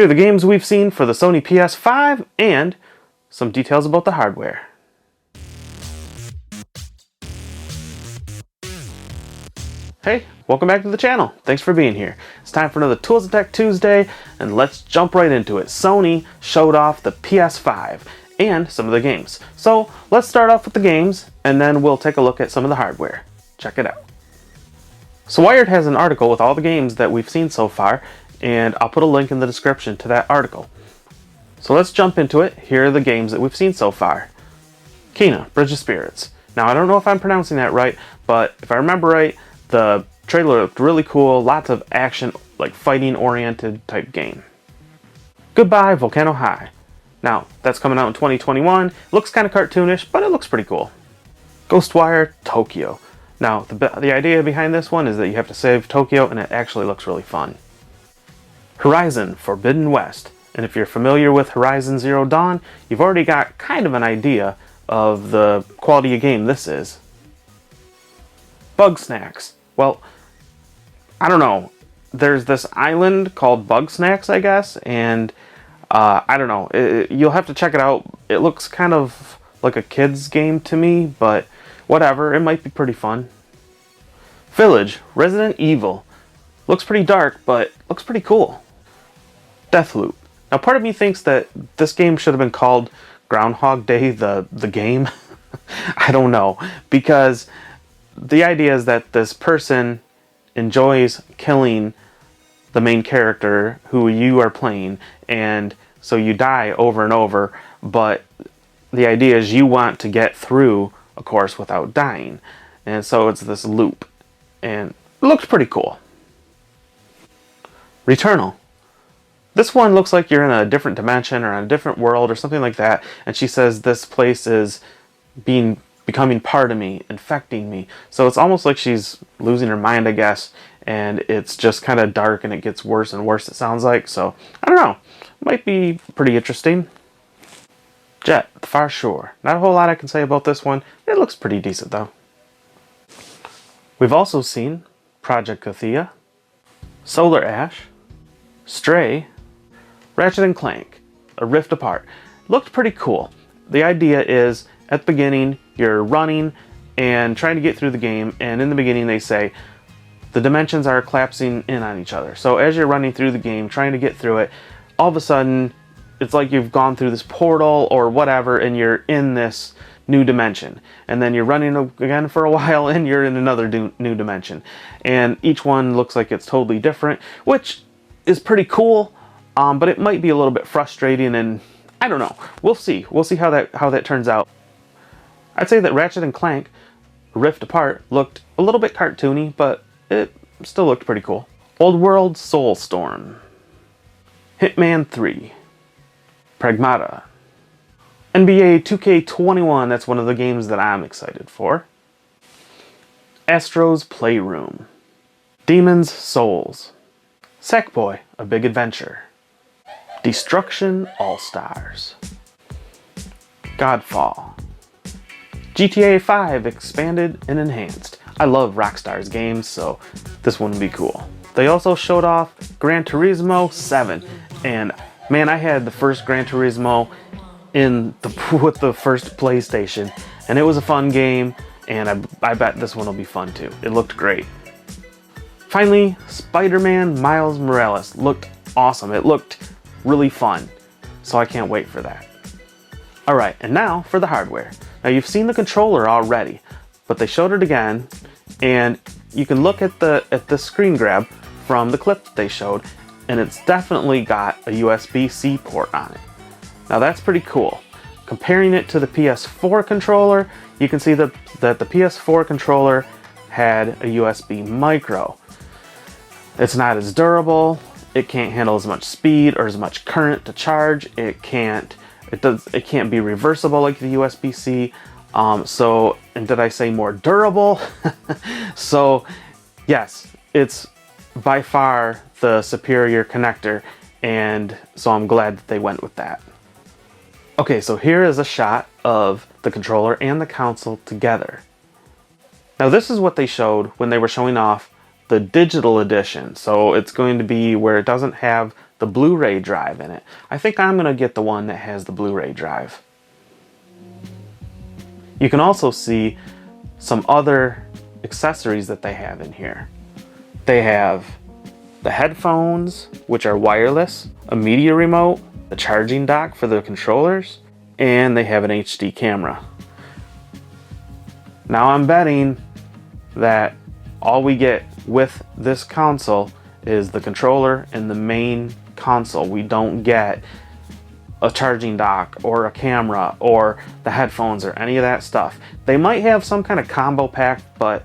Here are the games we've seen for the Sony PS5 and some details about the hardware. Hey, welcome back to the channel. Thanks for being here. It's time for another Tools and Tech Tuesday, and let's jump right into it. Sony showed off the PS5 and some of the games. So let's start off with the games, and then we'll take a look at some of the hardware. Check it out. So Wired has an article with all the games that we've seen so far, and I'll put a link in the description to that article. So let's jump into it. Here are the games that we've seen so far. Kyna, Bridge of Spirits. Now I don't know if I'm pronouncing that right, but if I remember right, the trailer looked really cool, lots of action, like fighting oriented type game. Goodbye Volcano High. Now that's coming out in 2021, looks kind of cartoonish, but it looks pretty cool. Ghostwire Tokyo. Now the idea behind this one is that you have to save Tokyo, and it actually looks really fun. Horizon Forbidden West. And if you're familiar with Horizon Zero Dawn, you've already got kind of an idea of the quality of game this is. Bugsnax. Well, I don't know. There's this island called Bugsnax, I guess, and I don't know. You'll have to check it out. It looks kind of like a kid's game to me, but whatever. It might be pretty fun. Village Resident Evil. Looks pretty dark, but looks pretty cool. Deathloop. Now part of me thinks that this game should have been called Groundhog Day, the game. I don't know, because the idea is that this person enjoys killing the main character who you are playing, and so you die over and over, but the idea is you want to get through a course without dying, and so it's this loop, and it looks pretty cool. Returnal. This one looks like you're in a different dimension or in a different world or something like that, and she says this place is becoming part of me, infecting me. So it's almost like she's losing her mind, I guess, and it's just kind of dark and it gets worse and worse, it sounds like. So I don't know, might be pretty interesting. Jet, The Far Shore. Not a whole lot I can say about this one. It looks pretty decent though. We've also seen Project Gothia, Solar Ash, Stray, Ratchet & Clank, A Rift Apart. Looked pretty cool. The idea is, at the beginning, you're running and trying to get through the game, and in the beginning they say the dimensions are collapsing in on each other. So as you're running through the game, trying to get through it, all of a sudden, it's like you've gone through this portal or whatever, and you're in this new dimension. And then you're running again for a while, and you're in another new dimension. And each one looks like it's totally different, which is pretty cool. But it might be a little bit frustrating, and I don't know. We'll see. We'll see how that turns out. I'd say that Ratchet & Clank Rift Apart looked a little bit cartoony, but it still looked pretty cool. Old World Soulstorm, Hitman 3, Pragmata, NBA 2K21. That's one of the games that I'm excited for. Astro's Playroom, Demon's Souls, Sackboy: A Big Adventure, Destruction All-Stars, Godfall, GTA 5 Expanded and Enhanced. I love Rockstar's games, so this one would be cool. They also showed off Gran Turismo 7, and man, I had the first Gran Turismo with the first PlayStation, and it was a fun game, and I bet this one will be fun too. It looked great. Finally, Spider-Man Miles Morales looked awesome. It looked really fun, so I can't wait for that. Alright, and now for the hardware. Now you've seen the controller already, but they showed it again, and you can look at the screen grab from the clip that they showed, and it's definitely got a USB-C port on it. Now that's pretty cool. Comparing it to the PS4 controller, you can see that the PS4 controller had a USB micro. It's not as durable. It can't handle as much speed or as much current to charge. It can't be reversible like the USB-C. And did I say more durable? So yes, it's by far the superior connector, and so I'm glad that they went with that. Okay, so here is a shot of the controller and the console together. Now this is what they showed when they were showing off the digital edition. So it's going to be where it doesn't have the Blu-ray drive in it. I think I'm gonna get the one that has the Blu-ray drive. You can also see some other accessories that they have in here. They have the headphones, which are wireless, a media remote, a charging dock for the controllers, and they have an HD camera. Now I'm betting that all we get with this console is the controller and the main console. We don't get a charging dock or a camera or the headphones or any of that stuff. They might have some kind of combo pack, but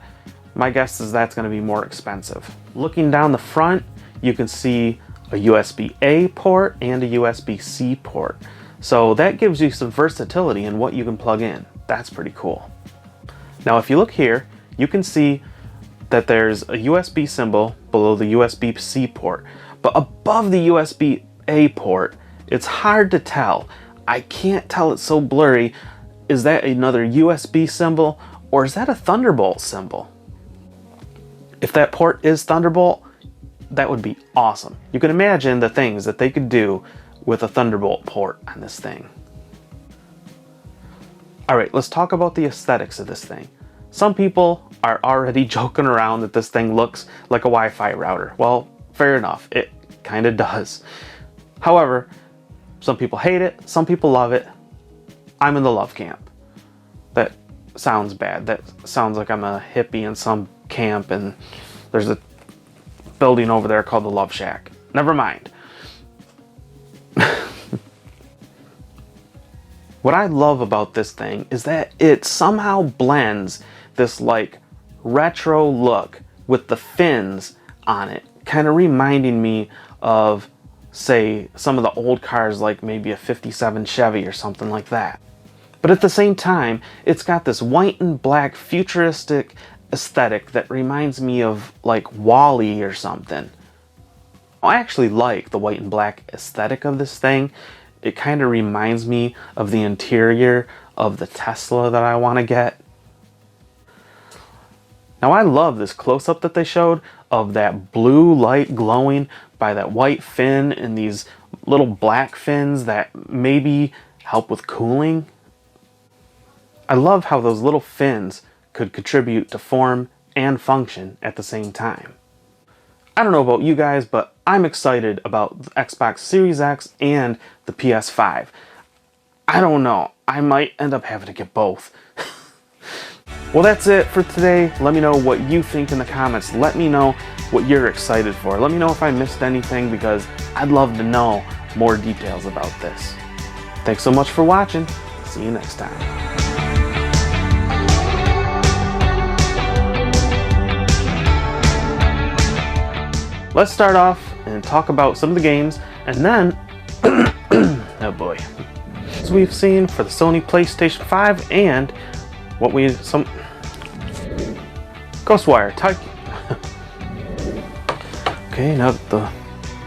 my guess is that's going to be more expensive. Looking down the front, you can see a USB-A port and a USB-C port. So that gives you some versatility in what you can plug in. That's pretty cool. Now if you look here, you can see that there's a USB symbol below the USB-C port, but above the USB-A port, it's hard to tell. I can't tell, it's so blurry. Is that another USB symbol or is that a Thunderbolt symbol? If that port is Thunderbolt, that would be awesome. You can imagine the things that they could do with a Thunderbolt port on this thing. All right, let's talk about the aesthetics of this thing. Some people are already joking around that this thing looks like a Wi-Fi router. Well, fair enough, it kind of does. However, some people hate it, some people love it. I'm in the love camp. That sounds bad. That sounds like I'm a hippie in some camp and there's a building over there called the Love Shack. Never mind. What I love about this thing is that it somehow blends this like retro look with the fins on it, kind of reminding me of, say, some of the old cars like maybe a 57 Chevy or something like that. But at the same time, it's got this white and black futuristic aesthetic that reminds me of like WALL-E or something. I actually like the white and black aesthetic of this thing. It kind of reminds me of the interior of the Tesla that I want to get. Now I love this close-up that they showed of that blue light glowing by that white fin and these little black fins that maybe help with cooling. I love how those little fins could contribute to form and function at the same time. I don't know about you guys, but I'm excited about the Xbox Series X and the PS5. I don't know, I might end up having to get both. Well, that's it for today. Let me know what you think in the comments. Let me know what you're excited for. Let me know if I missed anything because I'd love to know more details about this. Thanks so much for watching. See you next time. Let's start off and talk about some of the games, and then, oh boy, as we've seen for the Sony PlayStation 5 and what Ghostwire, okay, now that the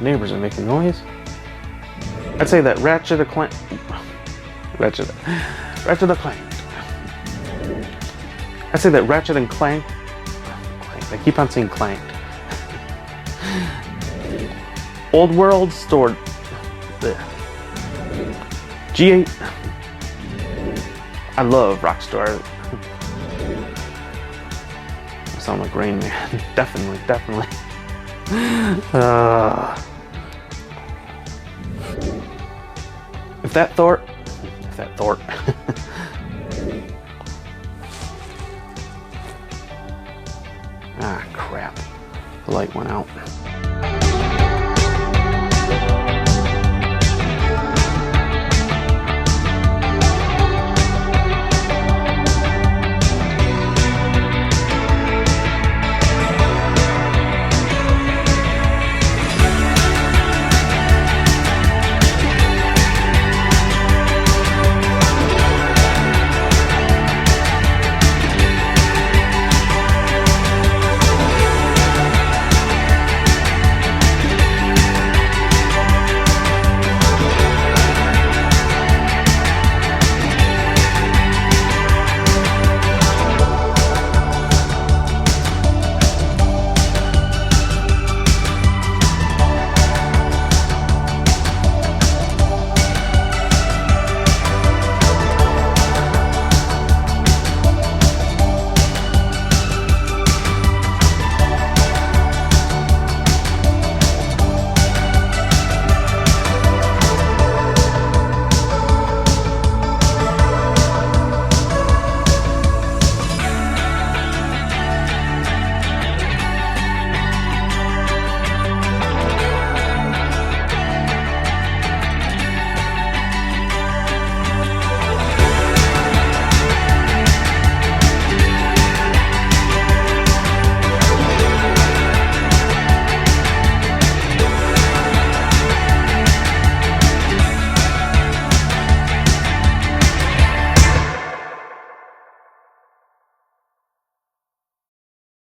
neighbors are making noise, I'd say that Ratchet and Clank, I'd say that Ratchet and Clank, I keep on saying clanked. Old World stored G8. I love Rockstar. I sound like Rain Man. Definitely. If that Thor. Ah, crap. The light went out.